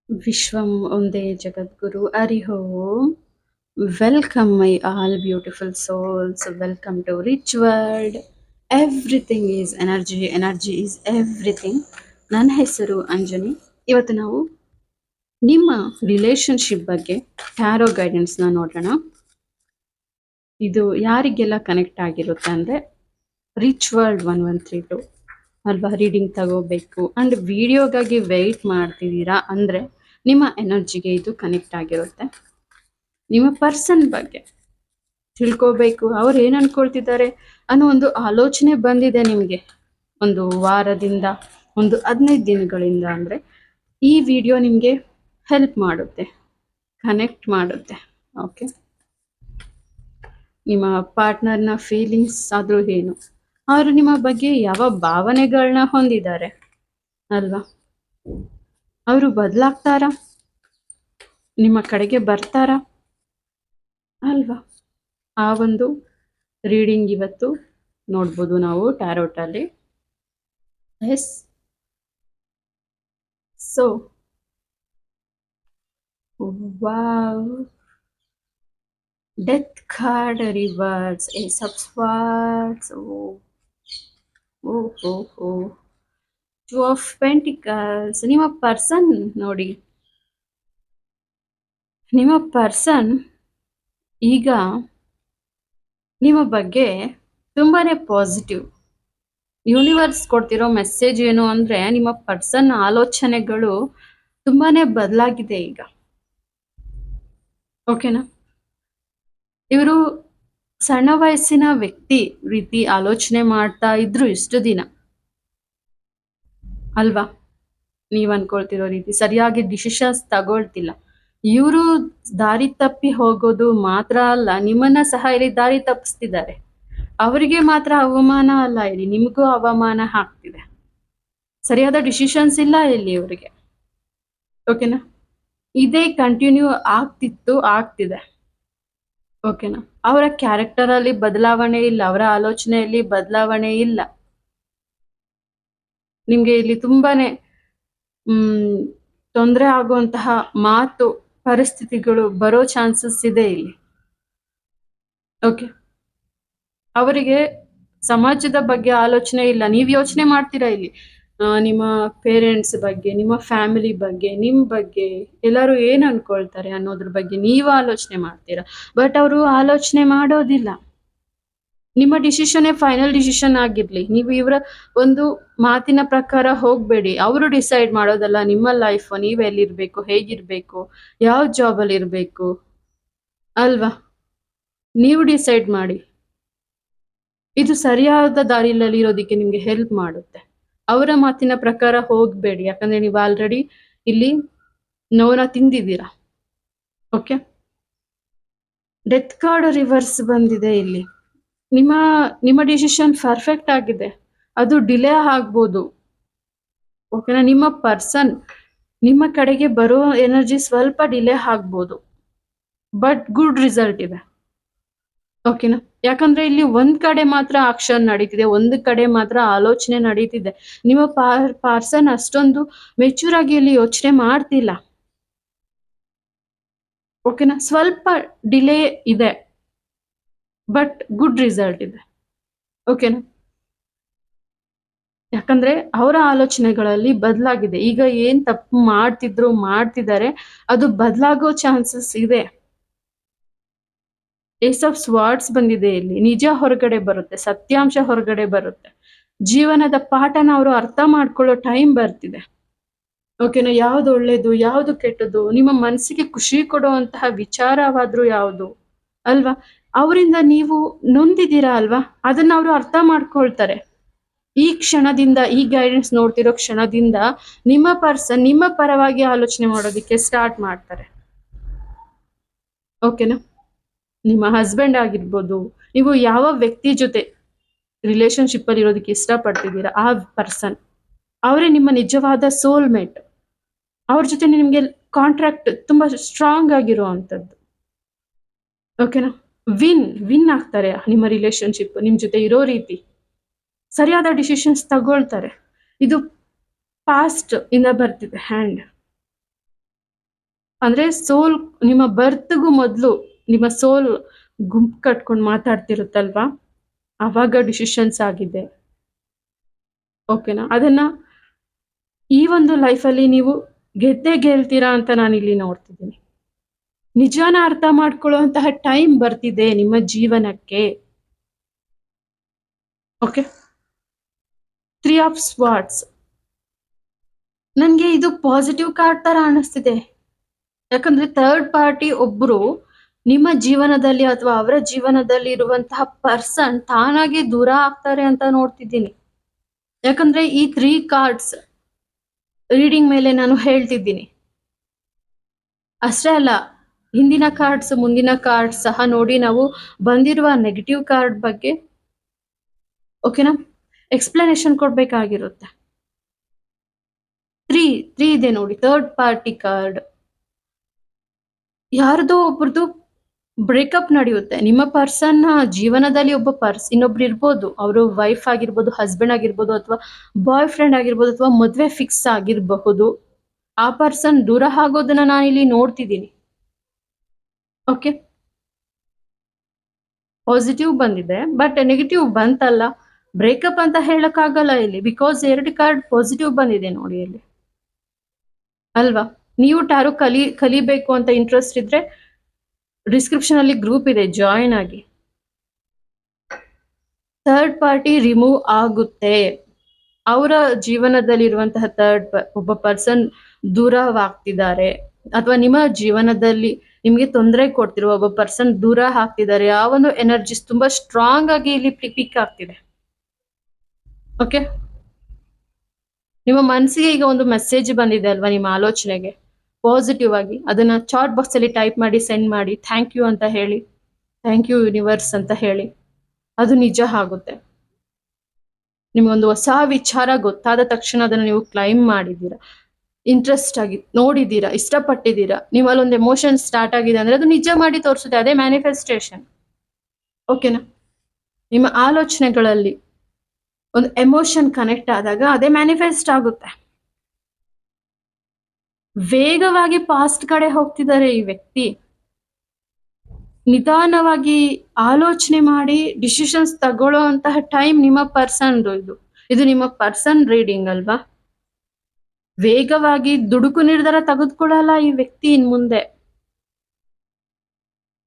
Vishwam Onde Jagadguru Ariho. Welcome, my all beautiful souls. Welcome to Rich World. Everything is energy. Energy is everything. ನನ್ನ ಹೆಸರು ಅಂಜನಿ. ಇವತ್ತು ನಾವು ನಿಮ್ಮ relationship ಬಗ್ಗೆ taro ಗೈಡೆನ್ಸ್ನ ನೋಡೋಣ. ಇದು ಯಾರಿಗೆಲ್ಲ ಕನೆಕ್ಟ್ ಆಗಿರುತ್ತೆ ಅಂದರೆ ರಿಚ್ ವರ್ಲ್ಡ್ 1132 ಅಲ್ವಾ, ರೀಡಿಂಗ್ ತಗೋಬೇಕು ಅಂಡ್ ವಿಡಿಯೋಗಾಗಿ ವೆಯ್ಟ್ ಮಾಡ್ತಿದ್ದೀರಾ ಅಂದರೆ ನಿಮ್ಮ ಎನರ್ಜಿಗೆ ಇದು ಕನೆಕ್ಟ್ ಆಗಿರುತ್ತೆ. ನಿಮ್ಮ ಪರ್ಸನ್ ಬಗ್ಗೆ ತಿಳ್ಕೋಬೇಕು, ಅವ್ರು ಏನು ಅನ್ಕೊಳ್ತಿದ್ದಾರೆ ಅನ್ನೋ ಒಂದು ಆಲೋಚನೆ ಬಂದಿದೆ ನಿಮಗೆ ಒಂದು ವಾರದಿಂದ, ಒಂದು 15 ದಿನಗಳಿಂದ ಅಂದರೆ ಈ ವಿಡಿಯೋ ನಿಮಗೆ ಹೆಲ್ಪ್ ಮಾಡುತ್ತೆ, ಕನೆಕ್ಟ್ ಮಾಡುತ್ತೆ. ಓಕೆ, ನಿಮ್ಮ ಪಾರ್ಟ್ನರ್ನ ಫೀಲಿಂಗ್ಸ್ ಆದರೂ ಏನು, ಅವರು ನಿಮ್ಮ ಬಗ್ಗೆ ಯಾವ ಭಾವನೆಗಳನ್ನ ಹೊಂದಿದ್ದಾರೆ ಅಲ್ವಾ, ಅವರು ಬದಲಾಗ್ತಾರಾ, ನಿಮ್ಮ ಕಡೆಗೆ ಬರ್ತಾರಾ ಅಲ್ವಾ, ಆ ಒಂದು ರೀಡಿಂಗ್ ಇವತ್ತು ನೋಡ್ಬೋದು ನಾವು ಟ್ಯಾರೋಟಲ್ಲಿ. Yes, so wow, death card reverse, ace of swords, oh two of pentacles. ನಿಮ್ಮ ಪರ್ಸನ್ ನೋಡಿ, ನಿಮ್ಮ ಪರ್ಸನ್ ಈಗ ನಿಮ್ಮ ಬಗ್ಗೆ ತುಂಬಾನೇ ಪಾಸಿಟಿವ್. ಯೂನಿವರ್ಸ್ ಕೊಡ್ತಿರೋ ಮೆಸೇಜ್ ಏನು ಅಂದ್ರೆ ನಿಮ್ಮ ಪರ್ಸನ್ ಆಲೋಚನೆಗಳು ತುಂಬಾನೇ ಬದಲಾಗಿದೆ ಈಗ. ಓಕೆನಾ, ಇವರು ಸಣ್ಣ ವಯಸ್ಸಿನ ವ್ಯಕ್ತಿ ರೀತಿ ಆಲೋಚನೆ ಮಾಡ್ತಾ ಇದ್ರು ಇಷ್ಟು ದಿನ ಅಲ್ವಾ. ನೀವ್ ಅನ್ಕೊಳ್ತಿರೋ ರೀತಿ ಸರಿಯಾಗಿ ಡಿಸಿಷನ್ಸ್ ತಗೊಳ್ತಿಲ್ಲ. ಇವರು ದಾರಿ ತಪ್ಪಿ ಹೋಗೋದು ಮಾತ್ರ ಅಲ್ಲ, ನಿಮ್ಮನ್ನ ಸಹ ಇಲ್ಲಿ ದಾರಿ ತಪ್ಪಿಸ್ತಿದ್ದಾರೆ. ಅವರಿಗೆ ಮಾತ್ರ ಅವಮಾನ ಅಲ್ಲ, ಇಲ್ಲಿ ನಿಮಗೂ ಅವಮಾನ ಆಗ್ತಿದೆ. ಸರಿಯಾದ ಡಿಸಿಷನ್ಸ್ ಇಲ್ಲ ಇಲ್ಲಿ ಇವರಿಗೆ. ಓಕೆನಾ, ಇದೇ ಕಂಟಿನ್ಯೂ ಆಗ್ತಿದೆ. ಓಕೆನಾ, ಅವರ ಕ್ಯಾರೆಕ್ಟರ್ ಅಲ್ಲಿ ಬದಲಾವಣೆ ಇಲ್ಲ, ಅವರ ಆಲೋಚನೆಯಲ್ಲಿ ಬದಲಾವಣೆ ಇಲ್ಲ. ನಿಮ್ಗೆ ಇಲ್ಲಿ ತುಂಬಾನೇ ತೊಂದರೆ ಆಗುವಂತಹ ಮಾತು ಪರಿಸ್ಥಿತಿಗಳು ಬರೋ ಚಾನ್ಸಸ್ ಇದೆ ಇಲ್ಲಿ. ಓಕೆ, ಅವರಿಗೆ ಸಮಾಜದ ಬಗ್ಗೆ ಆಲೋಚನೆ ಇಲ್ಲ. ನೀವು ಯೋಚನೆ ಮಾಡ್ತೀರಾ ಇಲ್ಲಿ ನಿಮ್ಮ ಪೇರೆಂಟ್ಸ್ ಬಗ್ಗೆ, ನಿಮ್ಮ ಫ್ಯಾಮಿಲಿ ಬಗ್ಗೆ, ನಿಮ್ಮ ಬಗ್ಗೆ ಎಲ್ಲರೂ ಏನ್ ಅನ್ಕೊಳ್ತಾರೆ ಅನ್ನೋದ್ರ ಬಗ್ಗೆ ನೀವು ಆಲೋಚನೆ ಮಾಡ್ತೀರಾ. ಬಟ್ ಅವರು ಆಲೋಚನೆ ಮಾಡೋದಿಲ್ಲ. ನಿಮ್ಮ ಡಿಸಿಷನ್ ಫೈನಲ್ ಡಿಸಿಷನ್ ಆಗಿರ್ಲಿ, ನೀವು ಇವರ ಒಂದು ಮಾತಿನ ಪ್ರಕಾರ ಹೋಗ್ಬೇಡಿ. ಅವರು ಡಿಸೈಡ್ ಮಾಡೋದಲ್ಲ ನಿಮ್ಮ ಲೈಫ್, ನೀವ್ ಎಲ್ಲಿರ್ಬೇಕು, ಹೇಗಿರ್ಬೇಕು, ಯಾವ ಜಾಬ್ ಅಲ್ಲಿ ಇರ್ಬೇಕು ಅಲ್ವಾ, ನೀವು ಡಿಸೈಡ್ ಮಾಡಿ. ಇದು ಸರಿಯಾದ ದಾರಿಯಲ್ಲಿ ಇರೋದಿಕ್ಕೆ ನಿಮ್ಗೆ ಹೆಲ್ಪ್ ಮಾಡುತ್ತೆ. ಅವರ ಮಾತಿನ ಪ್ರಕಾರ ಹೋಗ್ಬೇಡಿ, ಯಾಕಂದ್ರೆ ನೀವು ಆಲ್ರೆಡಿ ಇಲ್ಲಿ ನೋವನ್ನ ತಿಂದಿದ್ದೀರಾ. ಓಕೆ, ಡೆತ್ ಕಾರ್ಡ್ ರಿವರ್ಸ್ ಬಂದಿದೆ ಇಲ್ಲಿ. ನಿಮ್ಮ ಡಿಸಿಷನ್ ಪರ್ಫೆಕ್ಟ್ ಆಗಿದೆ, ಅದು ಡಿಲೇ ಆಗ್ಬೋದು. ಓಕೆನಾ, ನಿಮ್ಮ ಪರ್ಸನ್ ನಿಮ್ಮ ಕಡೆಗೆ ಬರೋ ಎನರ್ಜಿ ಸ್ವಲ್ಪ ಡಿಲೇ ಆಗ್ಬೋದು, ಬಟ್ ಗುಡ್ ರಿಸಲ್ಟ್ ಇದೆ. ಓಕೆನಾ, ಯಾಕಂದ್ರೆ ಇಲ್ಲಿ ಒಂದ್ ಕಡೆ ಮಾತ್ರ ಆಕ್ಷನ್ ನಡೀತಿದೆ, ಒಂದು ಕಡೆ ಮಾತ್ರ ಆಲೋಚನೆ ನಡೀತಿದೆ. ನಿಮ್ಮ ಪರ್ಸನ್ ಅಷ್ಟೊಂದು ಮೆಚೂರ್ ಆಗಿ ಇಲ್ಲಿ ಯೋಚನೆ ಮಾಡ್ತಿಲ್ಲ. ಓಕೆನಾ, ಸ್ವಲ್ಪ ಡಿಲೇ ಇದೆ, ಬಟ್ ಗುಡ್ ರಿಸಲ್ಟ್ ಇದೆ. ಓಕೆನಾ, ಯಾಕಂದ್ರೆ ಅವರ ಆಲೋಚನೆಗಳಲ್ಲಿ ಬದಲಾಗಿದೆ. ಈಗ ಏನ್ ತಪ್ಪು ಮಾಡ್ತಿದ್ದಾರೆ, ಅದು ಬದಲಾಗೋ ಚಾನ್ಸಸ್ ಇದೆ. ಏಸ್ ಆಫ್ ಸ್ವಾರ್ಡ್ಸ್ ಬಂದಿದೆ ಇಲ್ಲಿ. ನಿಜ ಹೊರಗಡೆ ಬರುತ್ತೆ, ಸತ್ಯಾಂಶ ಹೊರಗಡೆ ಬರುತ್ತೆ. ಜೀವನದ ಪಾಠನ ಅವರು ಅರ್ಥ ಮಾಡ್ಕೊಳ್ಳೋ ಟೈಮ್ ಬರ್ತಿದೆ. ಓಕೆನಾ, ಯಾವ್ದು ಒಳ್ಳೇದು, ಯಾವ್ದು ಕೆಟ್ಟದ್ದು, ನಿಮ್ಮ ಮನಸ್ಸಿಗೆ ಖುಷಿ ಕೊಡುವಂತಹ ವಿಚಾರವಾದ್ರೂ ಯಾವುದು ಅಲ್ವಾ, ಅವರಿಂದ ನೀವು ನೊಂದಿದ್ದೀರಾ ಅಲ್ವಾ, ಅದನ್ನ ಅವರು ಅರ್ಥ ಮಾಡ್ಕೊಳ್ತಾರೆ. ಈ ಕ್ಷಣದಿಂದ, ಈ ಗೈಡೆನ್ಸ್ ನೋಡ್ತಿರೋ ಕ್ಷಣದಿಂದ ನಿಮ್ಮ ಪರ್ಸನ್ ನಿಮ್ಮ ಪರವಾಗಿ ಆಲೋಚನೆ ಮಾಡೋದಿಕ್ಕೆ ಸ್ಟಾರ್ಟ್ ಮಾಡ್ತಾರೆ. ಓಕೆನಾ, ನಿಮ್ಮ ಹಸ್ಬೆಂಡ್ ಆಗಿರ್ಬೋದು, ನೀವು ಯಾವ ವ್ಯಕ್ತಿ ಜೊತೆ ರಿಲೇಶನ್ಶಿಪ್ ಅಲ್ಲಿ ಇರೋದಕ್ಕೆ ಇಷ್ಟಪಡ್ತಿದ್ದೀರಾ ಆ ಪರ್ಸನ್ ಅವರೇ ನಿಮ್ಮ ನಿಜವಾದ ಸೋಲ್ಮೇಟ್. ಅವ್ರ ಜೊತೆ ನಿಮ್ಗೆ ಕಾಂಟ್ರಾಕ್ಟ್ ತುಂಬಾ ಸ್ಟ್ರಾಂಗ್ ಆಗಿರುವಂತದ್ದು. ಓಕೆನಾ, ವಿನ್ ಆಗ್ತಾರೆ ನಿಮ್ಮ ರಿಲೇಶನ್ಶಿಪ್ ನಿಮ್ ಜೊತೆ ಇರೋ ರೀತಿ. ಸರಿಯಾದ ಡಿಸಿಷನ್ಸ್ ತಗೊಳ್ತಾರೆ. ಇದು ಪಾಸ್ಟ್ ಇಂದ ಬರ್ತಿದೆ ಹ್ಯಾಂಡ್. ಅಂದ್ರೆ ಸೋಲ್ ನಿಮ್ಮ ಬರ್ತ್ಗೂ ಮೊದಲು ನಿಮ್ಮ ಸೋಲ್ ಗುಂಪು ಕಟ್ಕೊಂಡು ಮಾತಾಡ್ತಿರುತ್ತಲ್ವಾ, ಅವಾಗ ಡಿಸಿಷನ್ಸ್ ಆಗಿದೆ. ಓಕೆನಾ? ಅದನ್ನ ಈ ಒಂದು ಲೈಫಲ್ಲಿ ನೀವು ಗೆದ್ದೇ ಗೆಲ್ತೀರಾ ಅಂತ ನಾನು ಇಲ್ಲಿ ನೋಡ್ತಿದ್ದೀನಿ. ನಿಜಾನ ಅರ್ಥ ಮಾಡ್ಕೊಳ್ಳುವಂತಹ ಟೈಮ್ ಬರ್ತಿದೆ ನಿಮ್ಮ ಜೀವನಕ್ಕೆ. Okay, 3 of swords. ನನ್ಗೆ ಇದು ಪಾಸಿಟಿವ್ ಕಾರ್ಡ್ ತರ ಅನಿಸ್ತಿದೆ. ಯಾಕಂದ್ರೆ ಥರ್ಡ್ ಪಾರ್ಟಿ ಒಬ್ರು ನಿಮ್ಮ ಜೀವನದಲ್ಲಿ ಅಥವಾ ಅವರ ಜೀವನದಲ್ಲಿ ಇರುವಂತಹ ಪರ್ಸನ್ ತಾನಾಗೆ ದೂರ ಆಗ್ತಾರೆ ಅಂತ ನೋಡ್ತಿದ್ದೀನಿ. ಯಾಕಂದ್ರೆ ಈ 3 ಕಾರ್ಡ್ಸ್ ರೀಡಿಂಗ್ ಮೇಲೆ ನಾನು ಹೇಳ್ತಿದ್ದೀನಿ. ಅಷ್ಟೇ ಅಲ್ಲ, ಹಿಂದಿನ ಕಾರ್ಡ್ಸ್ ಮುಂದಿನ ಕಾರ್ಡ್ಸ್ ಸಹ ನೋಡಿ ನಾವು ಬಂದಿರುವ ನೆಗೆಟಿವ್ ಕಾರ್ಡ್ ಬಗ್ಗೆ ಓಕೆನಾ ಎಕ್ಸ್ಪ್ಲನೇಷನ್ ಕೊಡ್ಬೇಕಾಗಿರುತ್ತೆ. 3 ಇದೆ ನೋಡಿ, ಥರ್ಡ್ ಪಾರ್ಟಿ ಕಾರ್ಡ್. ಯಾರ್ದೋ ಒಬ್ರದ್ದು ಬ್ರೇಕಪ್ ನಡೆಯುತ್ತೆ. ನಿಮ್ಮ ಪರ್ಸನ್ ಜೀವನದಲ್ಲಿ ಒಬ್ಬ ಇನ್ನೊಬ್ರು ಇರ್ಬೋದು. ಅವರು ವೈಫ್ ಆಗಿರ್ಬೋದು, ಹಸ್ಬೆಂಡ್ ಆಗಿರ್ಬೋದು, ಅಥವಾ ಬಾಯ್ ಫ್ರೆಂಡ್ ಆಗಿರ್ಬೋದು, ಅಥವಾ ಮದ್ವೆ ಫಿಕ್ಸ್ ಆಗಿರಬಹುದು. ಆ ಪರ್ಸನ್ ದೂರ ಆಗೋದನ್ನ ನಾನು ಇಲ್ಲಿ ನೋಡ್ತಿದ್ದೀನಿ. ಓಕೆ, ಪಾಸಿಟಿವ್ ಬಂದಿದೆ, ಬಟ್ ನೆಗೆಟಿವ್ ಬಂತಲ್ಲ. ಬ್ರೇಕಪ್ ಅಂತ ಹೇಳಕ್ಕಾಗಲ್ಲ ಇಲ್ಲಿ, ಬಿಕಾಸ್ 2 ಕಾರ್ಡ್ ಪಾಸಿಟಿವ್ ಬಂದಿದೆ ನೋಡಿ ಇಲ್ಲಿ, ಅಲ್ವಾ? ನೀವು ಟ್ಯಾರೋ ಕಲಿಬೇಕು ಅಂತ ಇಂಟ್ರೆಸ್ಟ್ ಇದ್ರೆ ಡಿಸ್ಕ್ರಿಪ್ಷನ್ ಅಲ್ಲಿ ಗ್ರೂಪ್ ಇದೆ, ಜಾಯಿನ್ ಆಗಿ. ಥರ್ಡ್ ಪಾರ್ಟಿ ರಿಮೂವ್ ಆಗುತ್ತೆ. ಅವರ ಜೀವನದಲ್ಲಿರುವಂತಹ ಒಬ್ಬ ಪರ್ಸನ್ ದೂರವಾಗ್ತಿದ್ದಾರೆ, ಅಥವಾ ನಿಮ್ಮ ಜೀವನದಲ್ಲಿ ನಿಮ್ಗೆ ತೊಂದರೆ ಕೊಡ್ತಿರುವ ಒಬ್ಬ ಪರ್ಸನ್ ದೂರ ಆಗ್ತಿದ್ದಾರೆ. ಆ ಒಂದು ಎನರ್ಜಿಸ್ ತುಂಬಾ ಸ್ಟ್ರಾಂಗ್ ಆಗಿ ಇಲ್ಲಿ ಪಿಕ್ ಆಗ್ತಿದೆ. ಓಕೆ, ನಿಮ್ಮ ಮನಸ್ಸಿಗೆ ಈಗ ಒಂದು ಮೆಸೇಜ್ ಬಂದಿದೆ ಅಲ್ವಾ, ನಿಮ್ಮ ಆಲೋಚನೆಗೆ ಪಾಸಿಟಿವ್ ಆಗಿ. ಅದನ್ನ ಚಾಟ್ ಬಾಕ್ಸ್ ಅಲ್ಲಿ ಟೈಪ್ ಮಾಡಿ ಸೆಂಡ್ ಮಾಡಿ, ಥ್ಯಾಂಕ್ ಯು ಅಂತ ಹೇಳಿ, ಥ್ಯಾಂಕ್ ಯು ಯೂನಿವರ್ಸ್ ಅಂತ ಹೇಳಿ. ಅದು ನಿಜ ಆಗುತ್ತೆ. ನಿಮ್ಗೊಂದು ಹೊಸ ವಿಚಾರ ಗೊತ್ತಾದ ತಕ್ಷಣ ಅದನ್ನ ನೀವು ಕ್ಲೈಮ್ ಮಾಡಿದ್ದೀರಾ, ಇಂಟ್ರೆಸ್ಟ್ ಆಗಿ ನೋಡಿದ್ದೀರಾ, ಇಷ್ಟಪಟ್ಟಿದ್ದೀರಾ, ನಿಮ್ಮಲ್ಲಿ ಒಂದು ಎಮೋಷನ್ ಸ್ಟಾರ್ಟ್ ಆಗಿದೆ ಅಂದ್ರೆ ಅದು ನಿಜ ಮಾಡಿ ತೋರಿಸುತ್ತೆ. ಅದೇ ಮ್ಯಾನಿಫೆಸ್ಟೇಷನ್. ಓಕೆನಾ? ನಿಮ್ಮ ಆಲೋಚನೆಗಳಲ್ಲಿ ಒಂದು ಎಮೋಷನ್ ಕನೆಕ್ಟ್ ಆದಾಗ ಅದೇ ಮ್ಯಾನಿಫೆಸ್ಟ್ ಆಗುತ್ತೆ. ವೇಗವಾಗಿ ಪಾಸ್ಟ್ ಕಡೆ ಹೋಗ್ತಿದ್ದಾರೆ ಈ ವ್ಯಕ್ತಿ. ನಿಧಾನವಾಗಿ ಆಲೋಚನೆ ಮಾಡಿ ಡಿಸಿಷನ್ಸ್ ತಗೊಳ್ಳೋ ಅಂತಹ ಟೈಮ್ ನಿಮ್ಮ ಪರ್ಸನ್. ಇದು ನಿಮ್ಮ ಪರ್ಸನ್ ರೀಡಿಂಗ್ ಅಲ್ವಾ? ವೇಗವಾಗಿ ದುಡುಕು ನಿರ್ಧಾರ ತೆಗೆದುಕೊಳ್ಳಲ್ಲ ಈ ವ್ಯಕ್ತಿ. ಇನ್ ಮುಂದೆ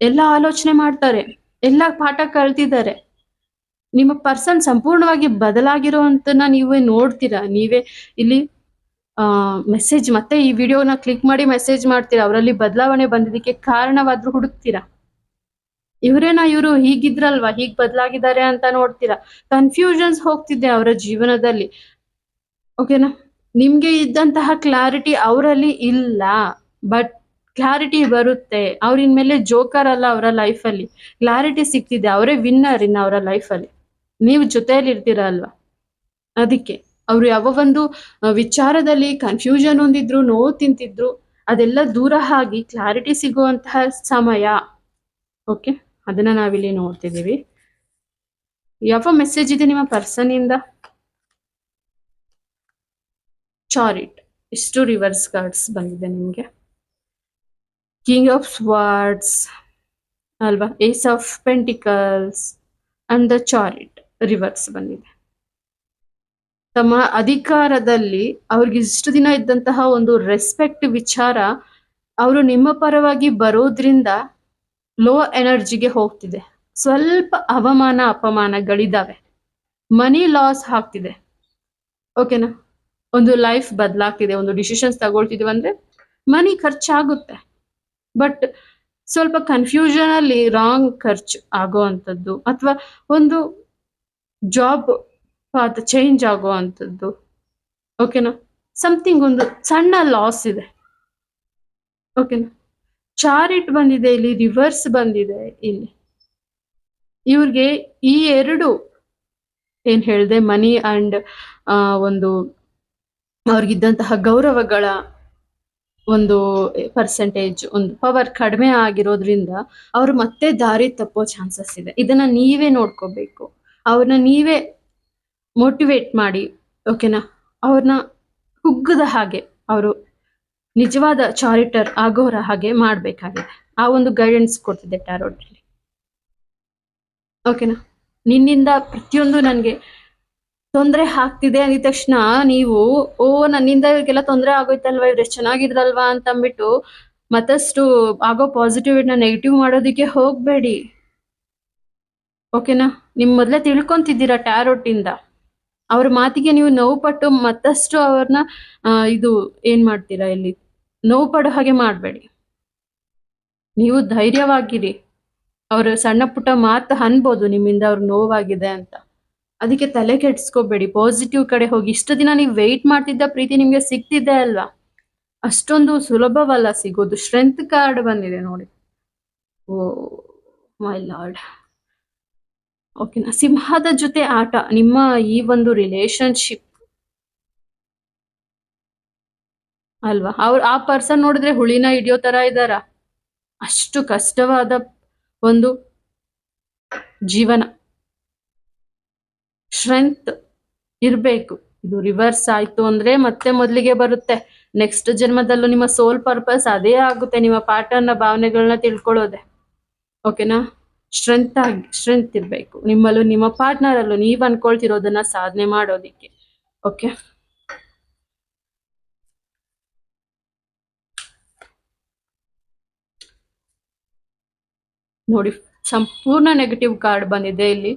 ಎಲ್ಲ ಆಲೋಚನೆ ಮಾಡ್ತಾರೆ, ಎಲ್ಲ ಪಾಠ ಕಲ್ತಿದ್ದಾರೆ. ನಿಮ್ಮ ಪರ್ಸನ್ ಸಂಪೂರ್ಣವಾಗಿ ಬದಲಾಗಿರುವಂತನ್ನ ನೀವೇ ನೋಡ್ತೀರಾ. ನೀವೇ ಇಲ್ಲಿ ಮೆಸೇಜ್ ಮತ್ತೆ ಈ ವಿಡಿಯೋನ ಕ್ಲಿಕ್ ಮಾಡಿ ಮೆಸೇಜ್ ಮಾಡ್ತೀರಾ. ಅವರಲ್ಲಿ ಬದಲಾವಣೆ ಬಂದಿದ್ದಕ್ಕೆ ಕಾರಣವಾದ್ರೂ ಹುಡುಕ್ತೀರಾ. ಇವರು ಹೀಗಿದ್ರಲ್ವಾ, ಹೀಗ್ ಬದಲಾಗಿದ್ದಾರೆ ಅಂತ ನೋಡ್ತೀರಾ. ಕನ್ಫ್ಯೂಷನ್ಸ್ ಹೋಗ್ತಿದ್ದೆ ಅವರ ಜೀವನದಲ್ಲಿ. ಓಕೆನಾ? ನಿಮ್ಗೆ ಇದ್ದಂತಹ ಕ್ಲಾರಿಟಿ ಅವರಲ್ಲಿ ಇಲ್ಲ, ಬಟ್ ಕ್ಲಾರಿಟಿ ಬರುತ್ತೆ. ಅವ್ರ ಇನ್ಮೇಲೆ ಜೋಕರ್ ಅಲ್ಲ. ಅವರ ಲೈಫಲ್ಲಿ ಕ್ಲಾರಿಟಿ ಸಿಗ್ತಿದೆ. ಅವರೇ ವಿನ್ನರ್ ಇನ್ ಅವರ ಲೈಫಲ್ಲಿ. ನೀವು ಜೊತೆಯಲ್ಲಿ ಇರ್ತೀರ ಅಲ್ವಾ? ಅದಕ್ಕೆ ಅವರು ಯಾವ ಒಂದು ವಿಚಾರದಲ್ಲಿ ಕನ್ಫ್ಯೂಷನ್ ಹೊಂದಿದ್ರು, ನೋವು ತಿಂತಿದ್ರು, ಅದೆಲ್ಲ ದೂರ ಆಗಿ ಕ್ಲಾರಿಟಿ ಸಿಗುವಂತಹ ಸಮಯ. ಓಕೆ, ಅದನ್ನ ನಾವಿಲ್ಲಿ ನೋಡ್ತಿದ್ದೀವಿ. ಯಾವ ಮೆಸೇಜ್ ಇದೆ ನಿಮ್ಮ ಪರ್ಸನ್ ಇಂದ? ಚಾರಿಟ್. ಇಷ್ಟು ರಿವರ್ಸ್ ಕಾರ್ಡ್ಸ್ ಬಂದಿದೆ ನಿಮ್ಗೆ. ಕಿಂಗ್ ಆಫ್ ಸ್ವಾರ್ಡ್ಸ್ ಅಲ್ವಾ, ace of pentacles and the chariot reverse ಬಂದಿದೆ. ತಮ್ಮ ಅಧಿಕಾರದಲ್ಲಿ ಅವ್ರಿಗೆ ಇಷ್ಟು ದಿನ ಇದ್ದಂತಹ ಒಂದು ರೆಸ್ಪೆಕ್ಟ್ ವಿಚಾರ ಅವರು ನಿಮ್ಮ ಪರವಾಗಿ ಬರೋದ್ರಿಂದ ಲೋ ಎನರ್ಜಿಗೆ ಹೋಗ್ತಿದೆ. ಸ್ವಲ್ಪ ಅವಮಾನ ಅಪಮಾನಗಳಿದಾವೆ. ಮನಿ ಲಾಸ್ ಆಗ್ತಿದೆ. ಓಕೆನಾ? ಒಂದು ಲೈಫ್ ಬದಲಾಗ್ತಿದೆ. ಒಂದು ಡಿಸಿಷನ್ಸ್ ತಗೊಳ್ತಿದೀವಿ ಅಂದ್ರೆ ಮನಿ ಖರ್ಚಾಗುತ್ತೆ, ಬಟ್ ಸ್ವಲ್ಪ ಕನ್ಫ್ಯೂಷನ್ ಅಲ್ಲಿ ರಾಂಗ್ ಖರ್ಚು ಆಗುವಂಥದ್ದು, ಅಥವಾ ಒಂದು ಜಾಬ್ ಪಾತ್ ಚೇಂಜ್ ಆಗುವಂಥದ್ದು. ಓಕೆನಾ? ಸಮಥಿಂಗ್ ಒಂದು ಸಣ್ಣ ಲಾಸ್ ಇದೆ. ಓಕೆನಾ? ಚಾರಿಟ್ ಬಂದಿದೆ ಇಲ್ಲಿ, ರಿವರ್ಸ್ ಬಂದಿದೆ ಇಲ್ಲಿ. ಇವ್ರಿಗೆ ಈ ಎರಡು ಏನ್ ಹೇಳಿದೆ, ಮನಿ ಅಂಡ್ ಒಂದು ಅವ್ರಿಗಿದ್ದಂತಹ ಗೌರವಗಳ ಒಂದು ಪರ್ಸೆಂಟೇಜ್, ಒಂದು ಪವರ್ ಕಡಿಮೆ ಆಗಿರೋದ್ರಿಂದ ಅವ್ರು ಮತ್ತೆ ದಾರಿ ತಪ್ಪೋ ಚಾನ್ಸಸ್ ಇದೆ. ಇದನ್ನ ನೀವೇ ನೋಡ್ಕೋಬೇಕು. ಅವ್ರನ್ನ ನೀವೇ ಮೋಟಿವೇಟ್ ಮಾಡಿ. ಓಕೆನಾ? ಅವ್ರನ್ನ ಕುಗ್ಗದ ಹಾಗೆ ಅವರು ನಿಜವಾದ ಚಾರಿಟರ್ ಆಗೋರ ಹಾಗೆ ಮಾಡ್ಬೇಕಾಗಿದೆ. ಆ ಒಂದು ಗೈಡೆನ್ಸ್ ಕೊಡ್ತಿದೆ ಟ್ಯಾರೋಟ್ ಅಲ್ಲಿ. ಓಕೆನಾ? ನಿನ್ನಿಂದ ಪ್ರತಿಯೊಂದು ನನಗೆ ತೊಂದರೆ ಆಗ್ತಿದೆ ಅಂದಿದ ತಕ್ಷಣ ನೀವು ನನ್ನಿಂದ ಇವ್ರಿಗೆಲ್ಲ ತೊಂದರೆ ಆಗೋಯ್ತಲ್ವಾ, ಇವ್ರು ಎಷ್ಟು ಚೆನ್ನಾಗಿದ್ರಲ್ವಾ ಅಂತ ಅಂದ್ಬಿಟ್ಟು ಮತ್ತಷ್ಟು ಆಗೋ ಪಾಸಿಟಿವ್ ನೆಗೆಟಿವ್ ಮಾಡೋದಿಕ್ಕೆ ಹೋಗ್ಬೇಡಿ. ಓಕೆನಾ? ನಿಮ್ ಮೊದ್ಲೇ ತಿಳ್ಕೊಂತಿದ್ದೀರಾ ಟ್ಯಾರೋಟ್ ಇಂದ. ಅವ್ರ ಮಾತಿಗೆ ನೀವು ನೋವು ಪಟ್ಟು ಮತ್ತಷ್ಟು ಅವ್ರನ್ನ ಇದು ಏನ್ ಮಾಡ್ತೀರಾ, ಇಲ್ಲಿ ನೋವು ಪಡೋ ಹಾಗೆ ಮಾಡ್ಬೇಡಿ. ನೀವು ಧೈರ್ಯವಾಗಿರಿ. ಅವ್ರ ಸಣ್ಣ ಪುಟ್ಟ ಮಾತು ಅನ್ಬೋದು ನಿಮ್ಮಿಂದ ಅವ್ರ ನೋವಾಗಿದೆ ಅಂತ, ಅದಕ್ಕೆ ತಲೆ ಕೆಡ್ಸ್ಕೋಬೇಡಿ. ಪಾಸಿಟಿವ್ ಕಡೆ ಹೋಗಿ. ಇಷ್ಟು ದಿನ ನೀವು ವೆಯ್ಟ್ ಮಾಡ್ತಿದ್ದ ಪ್ರೀತಿ ನಿಮ್ಗೆ ಸಿಗ್ತಿದೆ ಅಲ್ವಾ, ಅಷ್ಟೊಂದು ಸುಲಭವಲ್ಲ ಸಿಗೋದು. ಸ್ಟ್ರೆಂತ್ ಕಾರ್ಡ್ ಬಂದಿದೆ ನೋಡಿ. ಓ ಮೈ ಲಾರ್ಡ್. ಓಕೆನಾ? ಸಿಂಹದ ಜೊತೆ ಆಟ ನಿಮ್ಮ ಈ ಒಂದು ರಿಲೇಶನ್ಶಿಪ್ ಅಲ್ವಾ. ಆ ಪರ್ಸನ್ ನೋಡಿದ್ರೆ ಹುಳಿನ ಹಿಡಿಯೋ ತರ ಇದ್ದಾರ. ಅಷ್ಟು ಕಷ್ಟವಾದ ಒಂದು ಜೀವನ. ಸ್ಟ್ರೆಂತ್ ಇರ್ಬೇಕು. ಇದು ರಿವರ್ಸ್ ಆಯ್ತು ಅಂದ್ರೆ ಮತ್ತೆ ಮೊದಲಿಗೆ ಬರುತ್ತೆ. ನೆಕ್ಸ್ಟ್ ಜನ್ಮದಲ್ಲೂ ನಿಮ್ಮ ಸೋಲ್ ಪರ್ಪಸ್ ಅದೇ ಆಗುತ್ತೆ, ನಿಮ್ಮ ಪಾರ್ಟ್ನರ್ನ ಭಾವನೆಗಳನ್ನ ತಿಳ್ಕೊಳ್ಳೋದೆ. ಓಕೆನಾ? ಸ್ಟ್ರೆಂತ್ ಇರ್ಬೇಕು ನಿಮ್ಮಲ್ಲೂ, ನಿಮ್ಮ ಪಾರ್ಟ್ನರ್ ಅಲ್ಲೂ, ನೀವ್ ಅನ್ಕೊಳ್ತಿರೋದನ್ನ ಸಾಧನೆ ಮಾಡೋದಿಕ್ಕೆ. ಓಕೆ, ನೋಡಿ ಸಂಪೂರ್ಣ ನೆಗೆಟಿವ್ ಕಾರ್ಡ್ ಬಂದಿದೆ ಇಲ್ಲಿ.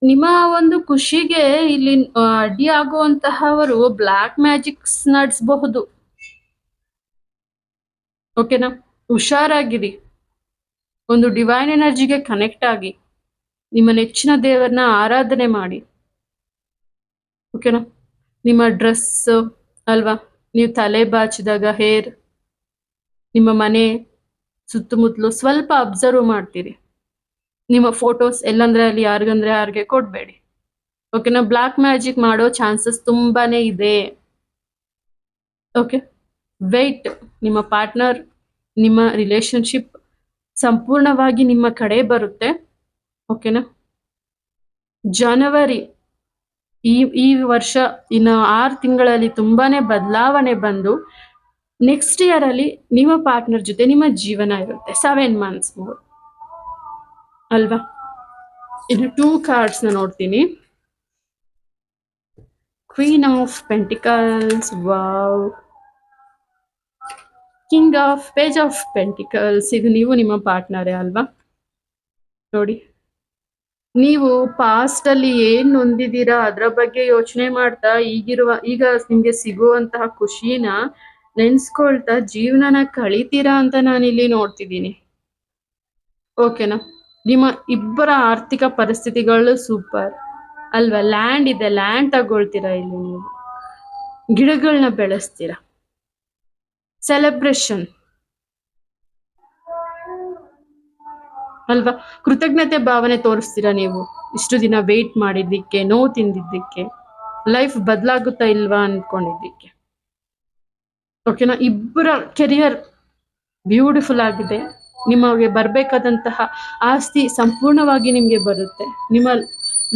ನಿಮ್ಮ ಒಂದು ಖುಷಿಗೆ ಇಲ್ಲಿ ಅಡ್ಡಿ ಆಗುವಂತಹವರು ಬ್ಲ್ಯಾಕ್ ಮ್ಯಾಜಿಕ್ಸ್ ನಡೆಸಬಹುದು. ಓಕೆನಾ? ಹುಷಾರಾಗಿರಿ. ಒಂದು ಡಿವೈನ್ ಎನರ್ಜಿಗೆ ಕನೆಕ್ಟ್ ಆಗಿ ನಿಮ್ಮ ನೆಚ್ಚಿನ ದೇವರನ್ನ ಆರಾಧನೆ ಮಾಡಿ. ಓಕೆನಾ? ನಿಮ್ಮ ಡ್ರೆಸ್ ಅಲ್ವಾ, ನೀವು ತಲೆ ಬಾಚಿದಾಗ ಹೇರ್, ನಿಮ್ಮ ಮನೆ ಸುತ್ತಮುತ್ತಲು ಸ್ವಲ್ಪ ಅಬ್ಸರ್ವ್ ಮಾಡ್ತೀರಿ. ನಿಮ್ಮ ಫೋಟೋಸ್ ಎಲ್ಲಂದ್ರೆ ಅಲ್ಲಿ ಯಾರಿಗಂದ್ರೆ ಯಾರಿಗೆ ಕೊಡ್ಬೇಡಿ. ಓಕೆನಾ? ಬ್ಲ್ಯಾಕ್ ಮ್ಯಾಜಿಕ್ ಮಾಡೋ ಚಾನ್ಸಸ್ ತುಂಬಾನೇ ಇದೆ. Okay, wait. ನಿಮ್ಮ ಪಾರ್ಟ್ನರ್, ನಿಮ್ಮ ರಿಲೇಶನ್ಶಿಪ್ ಸಂಪೂರ್ಣವಾಗಿ ನಿಮ್ಮ ಕಡೆ ಬರುತ್ತೆ. ಓಕೆನಾ? ಜನವರಿ ಈ ವರ್ಷ ಇನ್ನು 6 ತಿಂಗಳಲ್ಲಿ ತುಂಬಾನೇ ಬದಲಾವಣೆ ಬಂದು ನೆಕ್ಸ್ಟ್ ಇಯರ್ ಅಲ್ಲಿ ನಿಮ್ಮ ಪಾರ್ಟ್ನರ್ ಜೊತೆ ನಿಮ್ಮ ಜೀವನ ಇರುತ್ತೆ. 7 months more ಅಲ್ವಾ? ಇನ್ನು 2 ಕಾರ್ಡ್ಸ್ ನೋಡ್ತೀನಿ. Queen of pentacles, wow. King of page of pentacles. ಇದು ನೀವು ನಿಮ್ಮ ಪಾರ್ಟ್ನರೇ ಅಲ್ವಾ? ನೋಡಿ, ನೀವು ಪಾಸ್ಟ್ ಅಲ್ಲಿ ಏನ್ ನೊಂದಿದ್ದೀರಾ ಅದರ ಬಗ್ಗೆ ಯೋಚನೆ ಮಾಡ್ತಾ ಈಗ ನಿಮ್ಗೆ ಸಿಗುವಂತಹ ಖುಷಿನ ನೆನ್ಸ್ಕೊಳ್ತಾ ಜೀವನನ ಕಳಿತೀರಾ ಅಂತ ನಾನಿಲ್ಲಿ ನೋಡ್ತಿದ್ದೀನಿ. ಓಕೆನಾ? ನಿಮ್ಮ ಇಬ್ಬರ ಆರ್ಥಿಕ ಪರಿಸ್ಥಿತಿಗಳು ಸೂಪರ್ ಅಲ್ವಾ? ಲ್ಯಾಂಡ್ ಇದೆ, ಲ್ಯಾಂಡ್ ತಗೊಳ್ತೀರಾ ಇಲ್ಲಿ ನೀವು, ಗಿಡಗಳನ್ನ ಬೆಳೆಸ್ತೀರಾ, ಸೆಲೆಬ್ರೇಷನ್ ಅಲ್ವಾ? ಕೃತಜ್ಞತೆ ಭಾವನೆ ತೋರಿಸ್ತೀರಾ ನೀವು, ಇಷ್ಟು ದಿನ ವೇಟ್ ಮಾಡಿದ್ದಕ್ಕೆ, ನೋವು ತಿಂದಿದ್ದಕ್ಕೆ, ಲೈಫ್ ಬದಲಾಗುತ್ತಾ ಇಲ್ವಾ ಅನ್ಕೊಂಡಿದ್ದಕ್ಕೆ. ಓಕೆನಾ? ಇಬ್ಬರ ಕೆರಿಯರ್ ಬ್ಯೂಟಿಫುಲ್ ಆಗಿದೆ. ನಿಮಗೆ ಬರ್ಬೇಕಾದಂತಹ ಆಸ್ತಿ ಸಂಪೂರ್ಣವಾಗಿ ನಿಮ್ಗೆ ಬರುತ್ತೆ. ನಿಮ್ಮ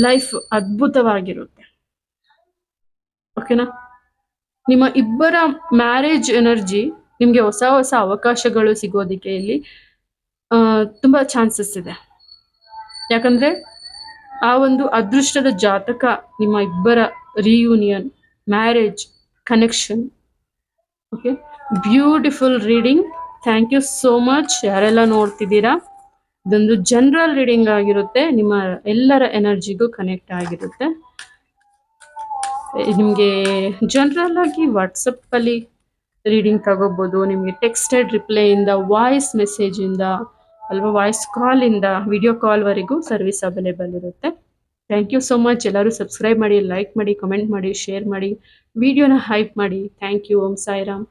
ಲೈಫ್ ಅದ್ಭುತವಾಗಿರುತ್ತೆ. ಓಕೆನಾ? ನಿಮ್ಮ ಇಬ್ಬರ ಮ್ಯಾರೇಜ್ ಎನರ್ಜಿ ನಿಮ್ಗೆ ಹೊಸ ಹೊಸ ಅವಕಾಶಗಳು ಸಿಗೋದಿಕ್ಕೆ ಇಲ್ಲಿ ತುಂಬಾ ಚಾನ್ಸಸ್ ಇದೆ. ಯಾಕಂದ್ರೆ ಆ ಒಂದು ಅದೃಷ್ಟದ ಜಾತಕ ನಿಮ್ಮ ಇಬ್ಬರ reunion, marriage, connection. Okay, beautiful reading. Thank you so much ಯಾರೆಲ್ಲ ನೋಡ್ತಿದ್ದೀರಾ. ಇದೊಂದು ಜನರಲ್ ರೀಡಿಂಗ್ ಆಗಿರುತ್ತೆ, ನಿಮ್ಮ ಎಲ್ಲರ ಎನರ್ಜಿಗೂ ಕನೆಕ್ಟ್ ಆಗಿರುತ್ತೆ. ನಿಮಗೆ ಜನರಲ್ ಆಗಿ ವಾಟ್ಸಪ್ ಅಲ್ಲಿ ರೀಡಿಂಗ್ ತಗೋಬಹುದು. ನಿಮಗೆ ಟೆಕ್ಸ್ಟೆಡ್ ರಿಪ್ಲೈ ಇಂದ, ವಾಯ್ಸ್ ಮೆಸೇಜ್ ಇಂದ ಅಲ್ವಾ, ವಾಯ್ಸ್ ಕಾಲ್ ಇಂದ ವಿಡಿಯೋ ಕಾಲ್ ವರೆಗೂ ಸರ್ವಿಸ್ ಅವೈಲೇಬಲ್ ಇರುತ್ತೆ. Thank you so much. ಎಲ್ಲರೂ ಸಬ್ಸ್ಕ್ರೈಬ್ ಮಾಡಿ, ಲೈಕ್ ಮಾಡಿ, ಕಮೆಂಟ್ ಮಾಡಿ, ಶೇರ್ ಮಾಡಿ, ವಿಡಿಯೋನ ಹೈಪ್ ಮಾಡಿ. Thank you. ಓಂ ಸಾಯಿರಾಮ್.